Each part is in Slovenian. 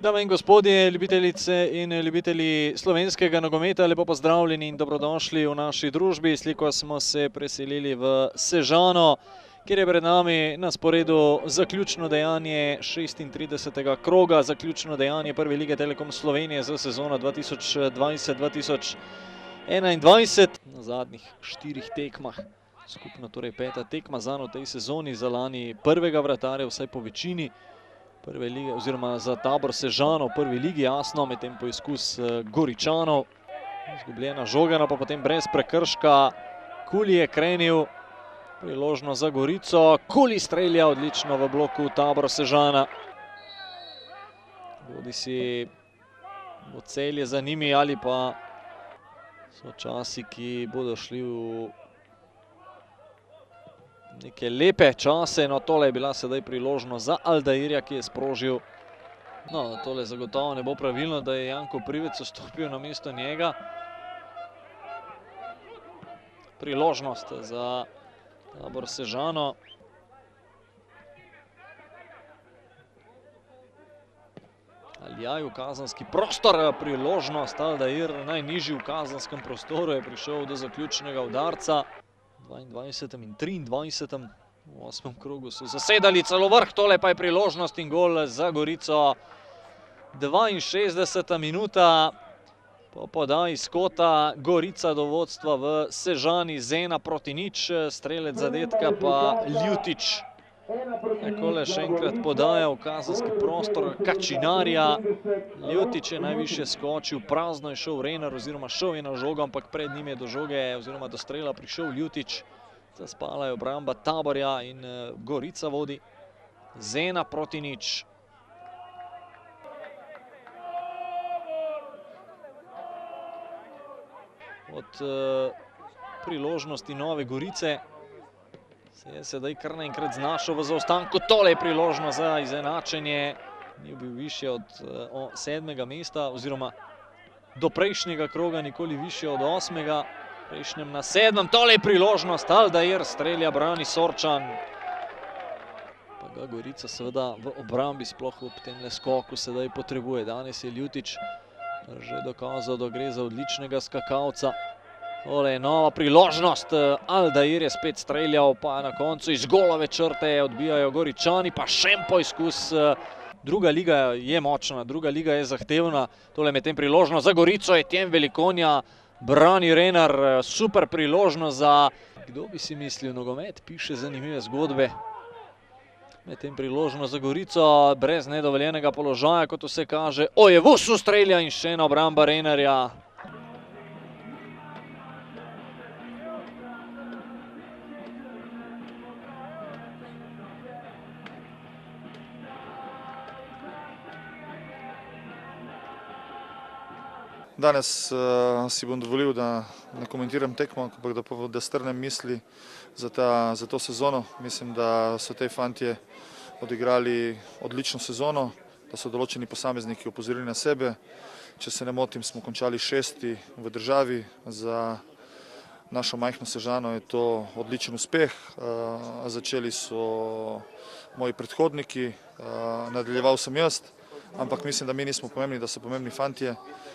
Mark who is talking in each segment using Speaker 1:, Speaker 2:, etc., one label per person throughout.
Speaker 1: Dame in gospodje, ljubitelice in ljubitelji slovenskega nogometa, lepo pozdravljeni in dobrodošli v naši družbi. Sliko smo se preselili v Sežano, kjer je pred nami na sporedu zaključno dejanje 36. kroga, zaključno dejanje Prve lige Telekom Slovenije za sezono 2020-2021. Na zadnjih 4 tekmah, skupno torej 5. tekma zanj v tej sezoni, za lani prvega vratarja, vsaj po večini Prve lige, oziroma za Tabor Sežano v Prvi ligi, jasno, medtem poizkus Goričanov. Izgubljena žoga, pa potem brez prekrška. Kuli je krenil, priložno za Gorico. Kuli strelja odlično v bloku Tabor Sežana. Bodi si bo Celje za njimi ali pa so časi, ki bodo šli v neke lepe čase. No, tole je bila sedaj priložnost za Aldairja, ki je sprožil. No, tole zagotovo ne bo pravilno, da je Janko Privec vstopil na mesto njega. Priložnost za Tabor Sežano. Aljaj v kazenski prostor, priložnost. Aldair najnižji v kazenskem prostoru je prišel do zaključnega udarca. V 22. in 23. v 8. krogu so zasedali celo vrh, tole pa je priložnost in gol za Gorico. 62. minuta, po podaji iz kota, Gorica do vodstva v Sežani z 1:0, strelec zadetka pa Ljutič. Takole še enkrat podaja v kazenski prostor Kačinarja. Ljutič je najviše skočil, prazno je šel Renar, oziroma šel je na žogo, ampak pred njim je do žoge oziroma do strela prišel Ljutič. Zaspala je obramba Taborja in Gorica vodi z 1:0. Od priložnosti Nove Gorice se je sedaj kar naenkrat znašel v zaostanku. Tole je priložnost za izenačenje. Ni bil više od 7. mesta, oziroma do prejšnjega kroga nikoli više od 8. Prejšnjem na 7. Tole je priložnost. Aldair strelja, brani Sorčan. Pa ga Gorica seveda v obrambi, sploh v temle skoku, sedaj potrebuje. Danes je Ljutič že dokazal, da gre za odličnega skakalca. Tole je nova priložnost. Aldair je spet streljal, pa na koncu iz golove črte odbijajo Goričani, pa še en poizkus. Druga liga je močna, druga liga je zahtevna. Tole je medtem priložnost za Gorico, Etienne Velikonja, brani Renar. Super priložnost za, kdo bi si mislil, nogomet piše zanimive zgodbe. Medtem priložnost za Gorico, brez nedovoljenega položaja, kot vse kaže. Ojevusu strelja in še ena obramba Renarja.
Speaker 2: Danes si bom dovolil, da ne komentiram tekmo, ampak da strnem misli za to sezono. Mislim, da so te fantje odigrali odlično sezono, da so določeni posamezniki opozorili na sebe. Če se ne motim, smo končali 6. v državi. Za našo majhno Sežano je to odličen uspeh. Začeli so moji predhodniki, nadaljeval sem jaz. Ampak mislim, da mi nismo pomembni, da so pomembni fantje,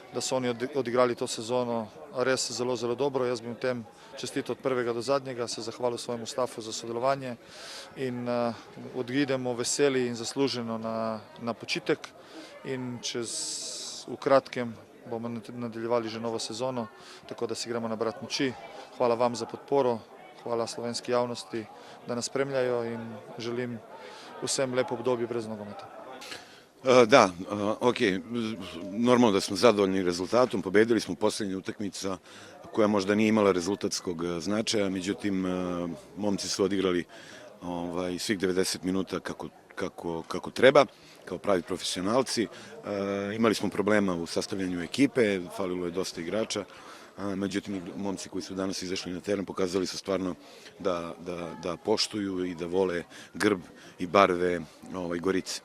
Speaker 2: da so oni odigrali to sezono res zelo, zelo dobro. Jaz bi v tem čestital od prvega do zadnjega, se zahvalil svojemu stafu za sodelovanje in odidemo veseli in zasluženo na počitek in v kratkem bomo nadaljevali že novo sezono, tako da si gremo nabrati moči. Hvala vam za podporo, hvala slovenski javnosti, da nas spremljajo in želim vsem lepo obdobje brez nogometa.
Speaker 3: Da, ok, normalno da smo zadovoljni rezultatom, pobedili smo posljednja utakmica koja možda nije imala rezultatskog značaja, međutim momci su odigrali svih 90 minuta kako treba, kao pravi profesionalci. Imali smo problema u sastavljanju ekipe, falilo je dosta igrača, međutim momci koji su danas izašli na teren pokazali su stvarno da poštuju i da vole grb i barve Gorice.